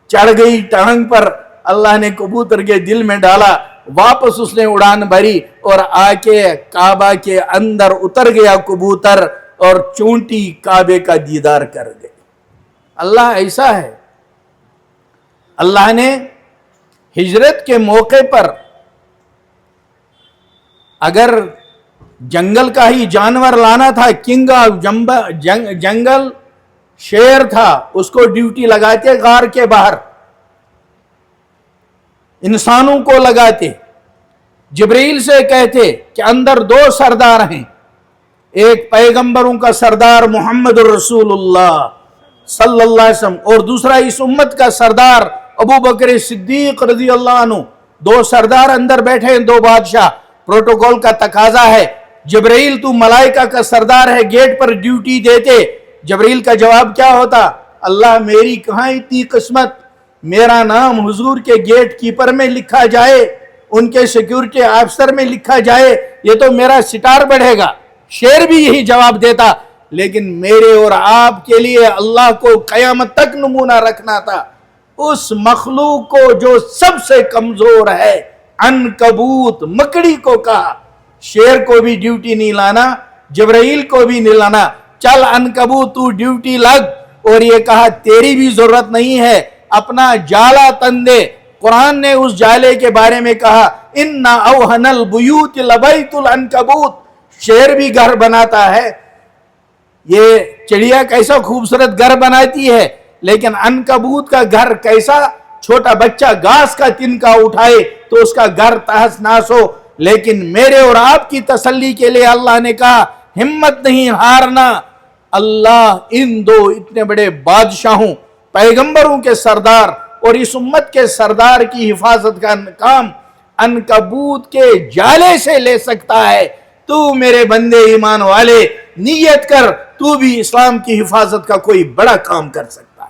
چڑھ گئی ٹانگ پر. اللہ نے کبوتر کے دل میں ڈالا، واپس اس نے اڑان بھری اور آ کے کعبہ کے اندر اتر گیا کبوتر، اور چونٹی کعبے کا دیدار کر گئی. اللہ ایسا ہے. اللہ نے ہجرت کے موقع پر اگر جنگل کا ہی جانور لانا تھا، کنگ آف جنگل شیر تھا، اس کو ڈیوٹی لگاتے غار کے باہر، انسانوں کو لگاتے. جبریل سے کہتے کہ اندر دو سردار ہیں، ایک پیغمبروں کا سردار محمد الرسول اللہ صلی اللہ علیہ وسلم، اور دوسرا اس امت کا سردار ابو بکر صدیق رضی اللہ عنہ. دو سردار اندر بیٹھے ہیں، دو بادشاہ. پروٹوکول کا تقاضا ہے جبریل تو ملائکہ کا سردار ہے، گیٹ پر ڈیوٹی دیتے. جبریل کا جواب کیا ہوتا؟ اللہ میری کہاں اتنی قسمت، میرا نام حضور کے گیٹ کیپر میں لکھا جائے، ان کے سیکیورٹی آفیسر میں لکھا جائے، یہ تو میرا سٹار بڑھے گا. شیر بھی یہی جواب دیتا. لیکن میرے اور آپ کے لیے اللہ کو قیامت تک نمونہ رکھنا تھا. اس مخلوق کو جو سب سے کمزور ہے، عنکبوت، مکڑی کو کہا شیر کو بھی ڈیوٹی نہیں لانا، جبرائیل کو بھی نہیں لانا، چل عنکبوت تو ڈیوٹی لگ. اور یہ کہا تیری بھی ضرورت نہیں ہے، اپنا جالا تن دے. قرآن نے اس جالے کے بارے میں کہا ان اوہن البیوت لبیت العنکبوت. شیر بھی گھر بناتا ہے، یہ چڑیا کیسا خوبصورت گھر بناتی ہے، لیکن عنکبوت کا گھر کیسا، چھوٹا بچہ گھاس کا تنکا اٹھائے تو اس کا گھر تہس ناس ہو. لیکن میرے اور آپ کی تسلی کے لیے اللہ نے کہا ہمت نہیں ہارنا. اللہ ان دو اتنے بڑے بادشاہوں، پیغمبروں کے سردار اور اس امت کے سردار کی حفاظت کا کام عنکبوت کے جالے سے لے سکتا ہے. تو میرے بندے ایمان والے نیت کر، تو بھی اسلام کی حفاظت کا کوئی بڑا کام کر سکتا ہے.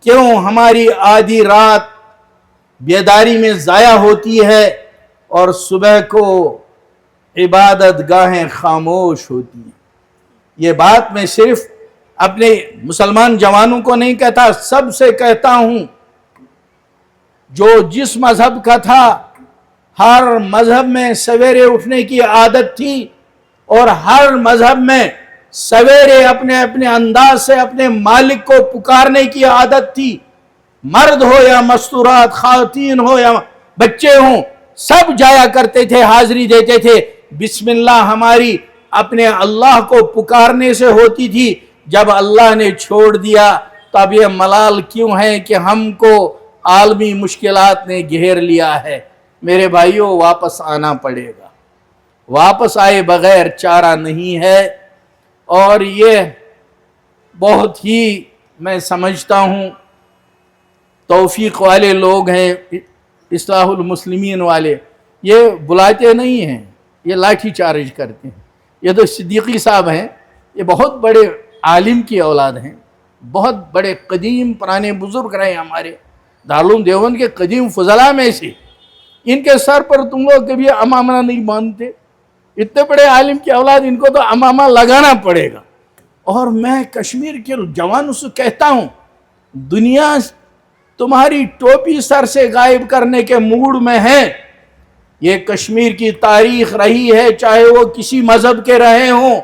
کیوں ہماری آدھی رات بیداری میں ضائع ہوتی ہے اور صبح کو عبادت گاہیں خاموش ہوتی ہیں؟ یہ بات میں صرف اپنے مسلمان جوانوں کو نہیں کہتا، سب سے کہتا ہوں۔ جو جس مذہب کا تھا، ہر مذہب میں سویرے اٹھنے کی عادت تھی اور ہر مذہب میں سویرے اپنے اپنے انداز سے اپنے مالک کو پکارنے کی عادت تھی۔ مرد ہو یا مستورات، خواتین ہو یا بچے ہوں، سب جایا کرتے تھے، حاضری دیتے تھے۔ بسم اللہ ہماری اپنے اللہ کو پکارنے سے ہوتی تھی۔ جب اللہ نے چھوڑ دیا تو اب یہ ملال کیوں ہے کہ ہم کو عالمی مشکلات نے گھیر لیا ہے؟ میرے بھائیوں، واپس آنا پڑے گا، واپس آئے بغیر چارہ نہیں ہے۔ اور یہ بہت ہی میں سمجھتا ہوں توفیق والے لوگ ہیں، اصلاح المسلمین والے، یہ بلاتے نہیں ہیں، یہ لاٹھی چارج کرتے ہیں۔ یہ تو صدیقی صاحب ہیں، یہ بہت بڑے عالم کی اولاد ہیں، بہت بڑے قدیم پرانے بزرگ رہے ہمارے دارالعلوم دیوبند کے قدیم فضلاء میں سے۔ ان کے سر پر تم لوگ کبھی امامہ نہیں باندھتے، اتنے بڑے عالم کی اولاد، ان کو تو امامہ لگانا پڑے گا۔ اور میں کشمیر کے جوانوں سے کہتا ہوں، دنیا تمہاری ٹوپی سر سے غائب کرنے کے موڈ میں ہے۔ یہ کشمیر کی تاریخ رہی ہے، چاہے وہ کسی مذہب کے رہے ہوں،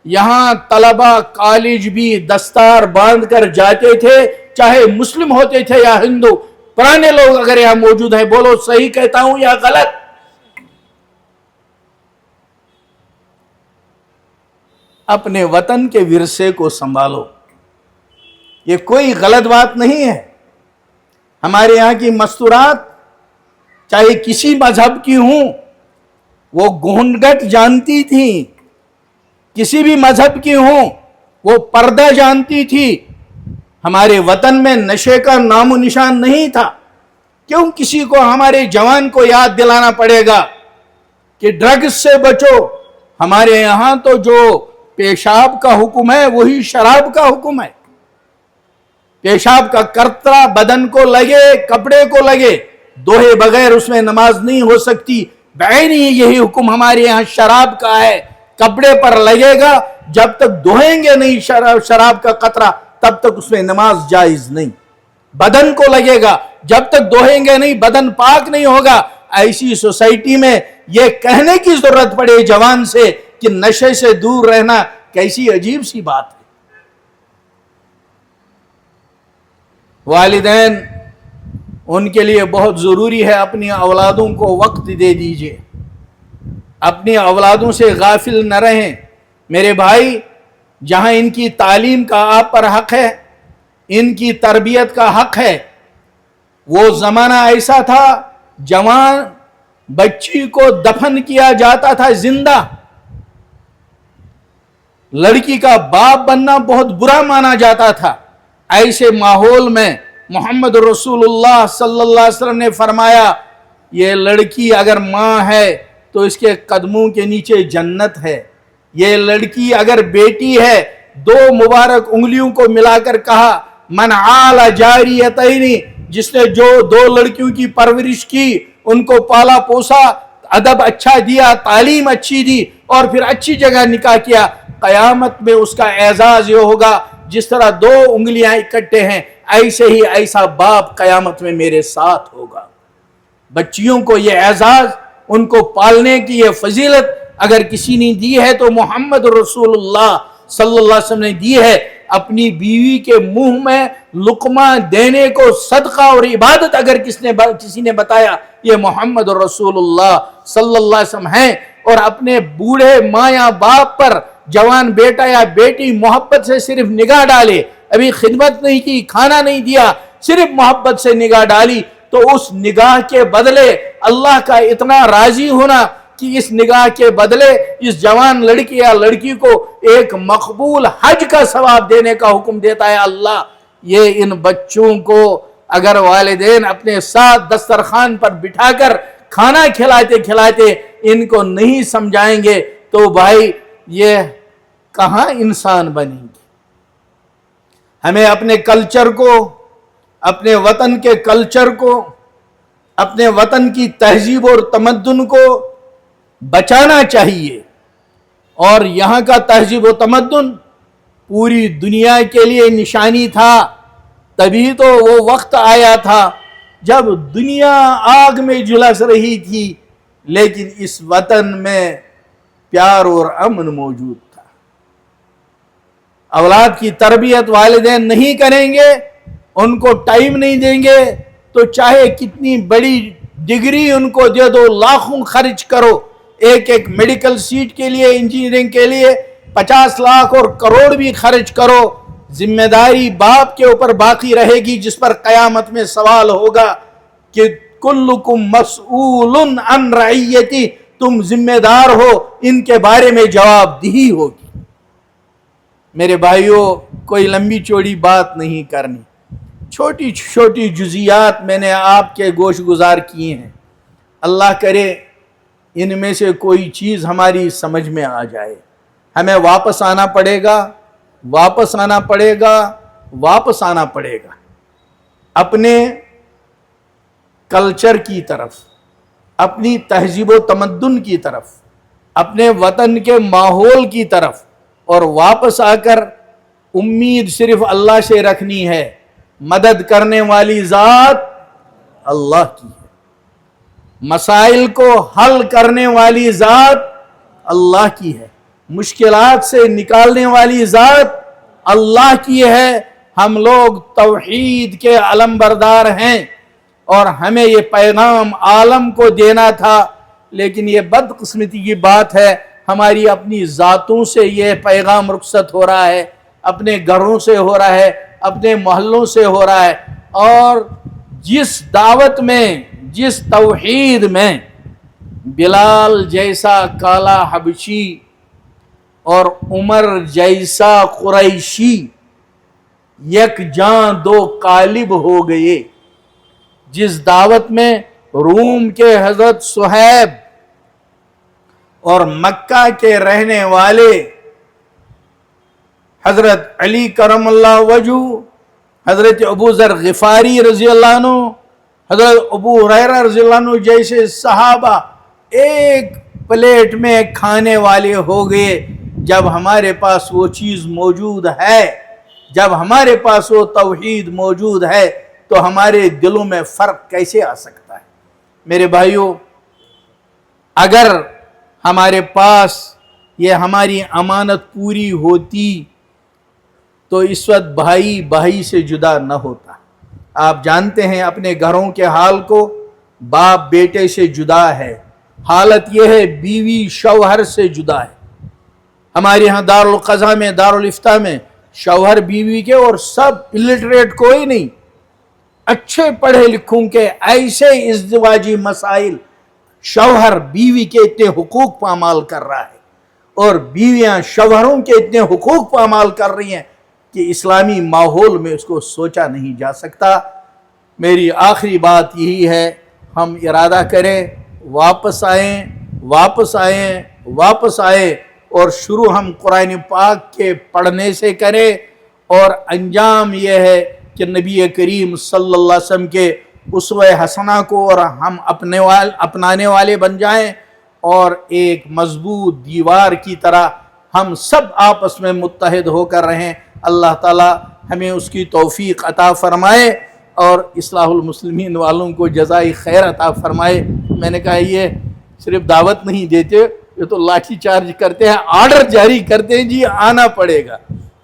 یہاں طلبہ کالج بھی دستار باندھ کر جاتے تھے، چاہے مسلم ہوتے تھے یا ہندو۔ پرانے لوگ اگر یہاں موجود ہیں، بولو صحیح کہتا ہوں یا غلط؟ اپنے وطن کے ورثے کو سنبھالو، یہ کوئی غلط بات نہیں ہے۔ ہمارے یہاں کی مستورات چاہے کسی مذہب کی ہوں، وہ گھونگھٹ جانتی تھیں، کسی بھی مذہب کی ہوں وہ پردہ جانتی تھی۔ ہمارے وطن میں نشے کا نام و نشان نہیں تھا۔ کیوں کسی کو، ہمارے جوان کو یاد دلانا پڑے گا کہ ڈرگز سے بچو؟ ہمارے یہاں تو جو پیشاب کا حکم ہے وہی شراب کا حکم ہے۔ پیشاب کا قطرہ بدن کو لگے، کپڑے کو لگے، دوہے بغیر اس میں نماز نہیں ہو سکتی۔ بعین یہی حکم ہمارے یہاں شراب کا ہے، کپڑے پر لگے گا، جب تک دھوئیں گے نہیں شراب کا قطرہ تب تک اس میں نماز جائز نہیں۔ بدن کو لگے گا، جب تک دھوئیں گے نہیں بدن پاک نہیں ہوگا۔ ایسی سوسائٹی میں یہ کہنے کی ضرورت پڑے جوان سے کہ نشے سے دور رہنا کیسی عجیب سی بات ہے۔ والدین، ان کے لیے بہت ضروری ہے اپنی اولادوں کو وقت دے دیجئے، اپنی اولادوں سے غافل نہ رہیں۔ میرے بھائی، جہاں ان کی تعلیم کا آپ پر حق ہے، ان کی تربیت کا حق ہے، وہ زمانہ ایسا تھا جوان بچی کو دفن کیا جاتا تھا زندہ۔ لڑکی کا باپ بننا بہت برا مانا جاتا تھا۔ ایسے ماحول میں محمد رسول اللہ صلی اللہ علیہ وسلم نے فرمایا، یہ لڑکی اگر ماں ہے تو اس کے قدموں کے نیچے جنت ہے۔ یہ لڑکی اگر بیٹی ہے، دو مبارک انگلیوں کو ملا کر کہا، من عال جاریتین، جس نے جو دو لڑکیوں کی پرورش کی، ان کو پالا پوسا، ادب اچھا دیا، تعلیم اچھی دی اور پھر اچھی جگہ نکاح کیا، قیامت میں اس کا اعزاز یہ ہوگا جس طرح دو انگلیاں اکٹھے ہیں، ایسے ہی ایسا باپ قیامت میں میرے ساتھ ہوگا۔ بچیوں کو یہ اعزاز، ان کو پالنے کی یہ فضیلت اگر کسی نے دی ہے تو محمد رسول اللہ صلی اللہ علیہ وسلم نے دی ہے۔ اپنی بیوی کے منہ میں لقمہ دینے کو صدقہ اور عبادت اگر کسی نے بتایا، یہ محمد رسول اللہ صلی اللہ علیہ وسلم ہیں۔ اور اپنے بوڑھے ماں یا باپ پر جوان بیٹا یا بیٹی محبت سے صرف نگاہ ڈالے، ابھی خدمت نہیں کی، کھانا نہیں دیا، صرف محبت سے نگاہ ڈالی، تو اس نگاہ کے بدلے اللہ کا اتنا راضی ہونا کہ اس نگاہ کے بدلے اس جوان لڑکی یا لڑکی کو ایک مقبول حج کا ثواب دینے کا حکم دیتا ہے اللہ۔ یہ ان بچوں کو اگر والدین اپنے ساتھ دسترخوان پر بٹھا کر کھانا کھلاتے کھلاتے ان کو نہیں سمجھائیں گے تو بھائی یہ کہاں انسان بنیں گے؟ ہمیں اپنے کلچر کو اپنے وطن کے کلچر کو، اپنے وطن کی تہذیب اور تمدن کو بچانا چاہیے. اور یہاں کا تہذیب و تمدن پوری دنیا کے لیے نشانی تھا. تبھی تو وہ وقت آیا تھا جب دنیا آگ میں جھلس رہی تھی، لیکن اس وطن میں پیار اور امن موجود تھا. اولاد کی تربیت والدین نہیں کریں گے، ان کو ٹائم نہیں دیں گے، تو چاہے کتنی بڑی ڈگری ان کو دے دو، لاکھوں خرچ کرو، ایک ایک میڈیکل سیٹ کے لیے، انجینئرنگ کے لیے 50 لاکھ اور کروڑ بھی خرچ کرو، ذمہ داری باپ کے اوپر باقی رہے گی، جس پر قیامت میں سوال ہوگا کہ کلکم مسئول عن رعیتی، تم ذمہ دار ہو، ان کے بارے میں جواب دہی ہوگی. میرے بھائیوں، کوئی لمبی چوڑی بات نہیں کرنی، چھوٹی چھوٹی جزیات میں نے آپ کے گوش گزار کیے ہیں. اللہ کرے ان میں سے کوئی چیز ہماری سمجھ میں آ جائے. ہمیں واپس آنا پڑے گا، واپس آنا پڑے گا، واپس آنا پڑے گا اپنے کلچر کی طرف، اپنی تہذیب و تمدن کی طرف، اپنے وطن کے ماحول کی طرف، اور واپس آ کر امید صرف اللہ سے رکھنی ہے. مدد کرنے والی ذات اللہ کی ہے، مسائل کو حل کرنے والی ذات اللہ کی ہے، مشکلات سے نکالنے والی ذات اللہ کی ہے. ہم لوگ توحید کے علمبردار ہیں اور ہمیں یہ پیغام عالم کو دینا تھا، لیکن یہ بدقسمتی کی بات ہے، ہماری اپنی ذاتوں سے یہ پیغام رخصت ہو رہا ہے، اپنے گھروں سے ہو رہا ہے، اپنے محلوں سے ہو رہا ہے. اور جس دعوت میں، جس توحید میں بلال جیسا کالا حبشی اور عمر جیسا قریشی یک جاں دو قالب ہو گئے، جس دعوت میں روم کے حضرت صہیب اور مکہ کے رہنے والے حضرت علی کرم اللہ وجہ، حضرت ابو ذر غفاری رضی اللہ عنہ، حضرت ابو ہریرہ رضی اللہ عنہ جیسے صحابہ ایک پلیٹ میں کھانے والے ہو گئے. جب ہمارے پاس وہ چیز موجود ہے، جب ہمارے پاس وہ توحید موجود ہے، تو ہمارے دلوں میں فرق کیسے آ سکتا ہے؟ میرے بھائیوں، اگر ہمارے پاس یہ ہماری امانت پوری ہوتی تو اس وقت بھائی بھائی سے جدا نہ ہوتا. آپ جانتے ہیں اپنے گھروں کے حال کو، باپ بیٹے سے جدا ہے، حالت یہ ہے بیوی شوہر سے جدا ہے. ہمارے ہاں دارالقضا میں، دارالفتہ میں شوہر بیوی کے اور سب الٹریٹ کوئی نہیں، اچھے پڑھے لکھوں کے ایسے ازدواجی مسائل، شوہر بیوی کے اتنے حقوق پامال کر رہا ہے اور بیویاں شوہروں کے اتنے حقوق پامال کر رہی ہیں کہ اسلامی ماحول میں اس کو سوچا نہیں جا سکتا. میری آخری بات یہی ہے، ہم ارادہ کریں، واپس آئیں، واپس آئیں، واپس آئیں، اور شروع ہم قرآن پاک کے پڑھنے سے کریں، اور انجام یہ ہے کہ نبی کریم صلی اللہ علیہ وسلم کے اسوہ حسنہ کو اور ہم اپنانے والے بن جائیں، اور ایک مضبوط دیوار کی طرح ہم سب آپس میں متحد ہو کر رہیں. اللہ تعالی ہمیں اس کی توفیق عطا فرمائے اور اصلاح المسلمین والوں کو جزائے خیر عطا فرمائے. میں نے کہا یہ صرف دعوت نہیں دیتے، یہ تو لاٹھی چارج کرتے ہیں، آرڈر جاری کرتے ہیں، جی آنا پڑے گا.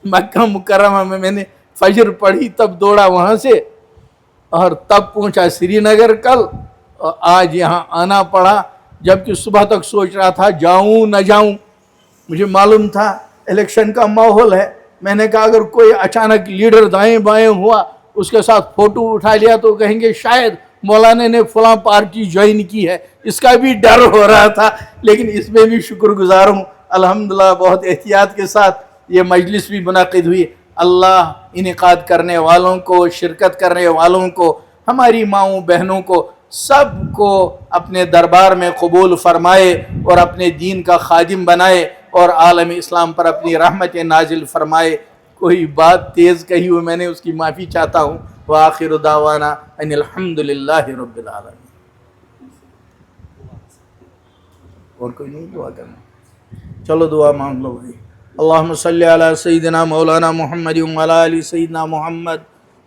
مکہ مکرمہ میں میں نے فجر پڑھی، تب دوڑا وہاں سے اور تب پہنچا سری نگر کل، اور آج یہاں آنا پڑا، جبکہ صبح تک سوچ رہا تھا جاؤں نہ جاؤں. مجھے معلوم تھا الیکشن کا ماحول ہے، میں نے کہا اگر کوئی اچانک لیڈر دائیں بائیں ہوا، اس کے ساتھ فوٹو اٹھا لیا تو کہیں گے شاید مولانا نے فلاں پارٹی جوائن کی ہے. اس کا بھی ڈر ہو رہا تھا، لیکن اس میں بھی شکر گزار ہوں الحمدللہ بہت احتیاط کے ساتھ یہ مجلس بھی منعقد ہوئی. اللہ انعقاد کرنے والوں کو، شرکت کرنے والوں کو، ہماری ماؤں بہنوں کو، سب کو اپنے دربار میں قبول فرمائے اور اپنے دین کا خادم بنائے اور عالم اسلام پر اپنی رحمت نازل فرمائے. کوئی بات تیز کہی ہوئی میں نے اس کی معافی چاہتا ہوں. وآخر دعوانا ان الحمد للہ رب العالمین۔ اور کوئی نہیں دعا کرنا؟ چلو دعا مانگ لو بھائی۔ اللہم صلی علی سیدنا مولانا محمد وعلی آل سیدنا محمد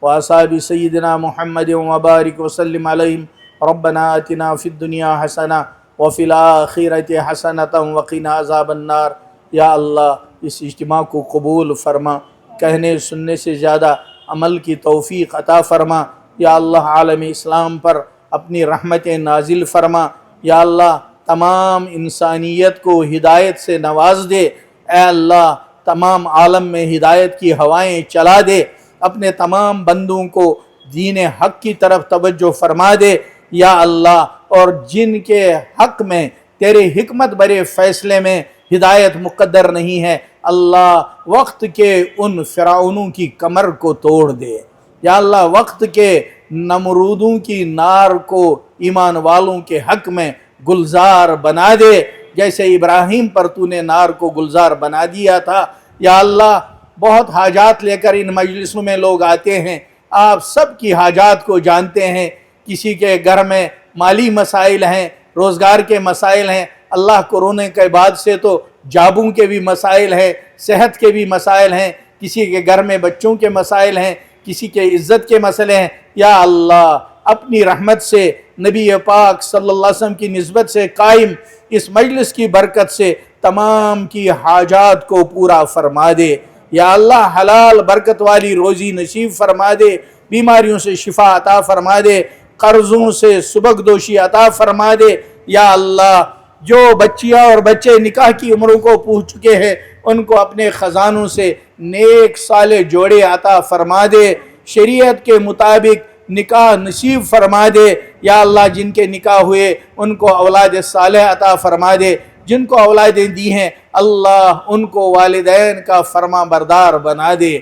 واصحاب سیدنا محمد وبارک وسلم علیہم۔ ربنا آتنا فی الدنیا حسنہ وفی الآخرۃ حسنۃ وقنا عذاب النار۔ یا اللہ اس اجتماع کو قبول فرما، کہنے سننے سے زیادہ عمل کی توفیق عطا فرما۔ یا اللہ عالم اسلام پر اپنی رحمت نازل فرما۔ یا اللہ تمام انسانیت کو ہدایت سے نواز دے۔ اے اللہ تمام عالم میں ہدایت کی ہوائیں چلا دے، اپنے تمام بندوں کو دین حق کی طرف توجہ فرما دے یا اللہ، اور جن کے حق میں تیرے حکمت برے فیصلے میں ہدایت مقدر نہیں ہے، اللہ وقت کے ان فرعونوں کی کمر کو توڑ دے یا اللہ، وقت کے نمرودوں کی نار کو ایمان والوں کے حق میں گلزار بنا دے، جیسے ابراہیم پر تو نے نار کو گلزار بنا دیا تھا۔ یا اللہ بہت حاجات لے کر ان مجلسوں میں لوگ آتے ہیں، آپ سب کی حاجات کو جانتے ہیں۔ کسی کے گھر میں مالی مسائل ہیں، روزگار کے مسائل ہیں، اللہ کورونا کے بعد سے تو جابوں کے بھی مسائل ہیں، صحت کے بھی مسائل ہیں، کسی کے گھر میں بچوں کے مسائل ہیں، کسی کے عزت کے مسئلے ہیں۔ یا اللہ اپنی رحمت سے نبی پاک صلی اللہ علیہ وسلم کی نسبت سے قائم اس مجلس کی برکت سے تمام کی حاجات کو پورا فرما دے۔ یا اللہ حلال برکت والی روزی نصیب فرما دے، بیماریوں سے شفا عطا فرما دے، قرضوں سے سبکدوشی عطا فرما دے۔ یا اللہ جو بچیاں اور بچے نکاح کی عمروں کو پہنچ چکے ہیں ان کو اپنے خزانوں سے نیک صالح جوڑے عطا فرما دے، شریعت کے مطابق نکاح نصیب فرما دے۔ یا اللہ جن کے نکاح ہوئے ان کو اولاد صالح عطا فرما دے، جن کو اولادیں دی ہیں اللہ ان کو والدین کا فرما بردار بنا دے،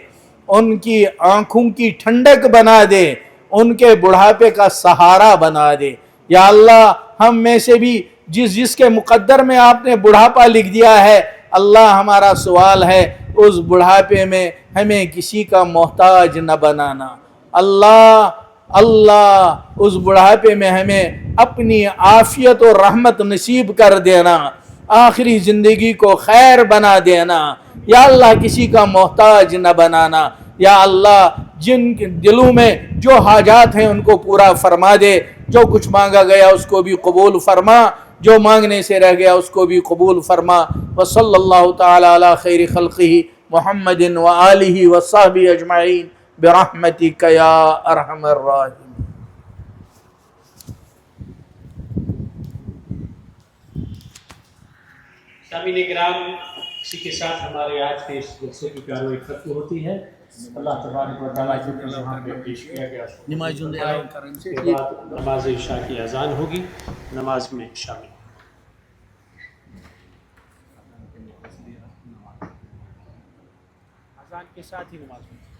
ان کی آنکھوں کی ٹھنڈک بنا دے، ان کے بڑھاپے کا سہارا بنا دے۔ یا اللہ ہم میں سے بھی جس کے مقدر میں آپ نے بڑھاپا لکھ دیا ہے، اللہ ہمارا سوال ہے اس بڑھاپے میں ہمیں کسی کا محتاج نہ بنانا۔ اللہ اس بڑھاپے میں ہمیں اپنی عافیت و رحمت نصیب کر دینا، آخری زندگی کو خیر بنا دینا۔ یا اللہ کسی کا محتاج نہ بنانا۔ یا اللہ جن کے دلوں میں جو حاجات ہیں ان کو پورا فرما دے، جو کچھ مانگا گیا اس کو بھی قبول فرما، جو مانگنے سے رہ گیا اس کو بھی قبول فرما۔ وصلی اللہ تعالی علی خیر خلقہ محمد وآلہ وصحبہ اجمعین برحمتک یا ارحم الراحمین۔ سامعین کرام، اسی کے ساتھ ہمارے آج کے اس جلسے کی کارروائی ختم ہوتی ہے۔ اللہ تبارک و تعالیٰ جو یہاں پہ پیش کیا گیا اس کے بعد نماز عشاء کی اذان ہوگی، نماز میں شامل۔ اذان کے ساتھ ہی نماز میں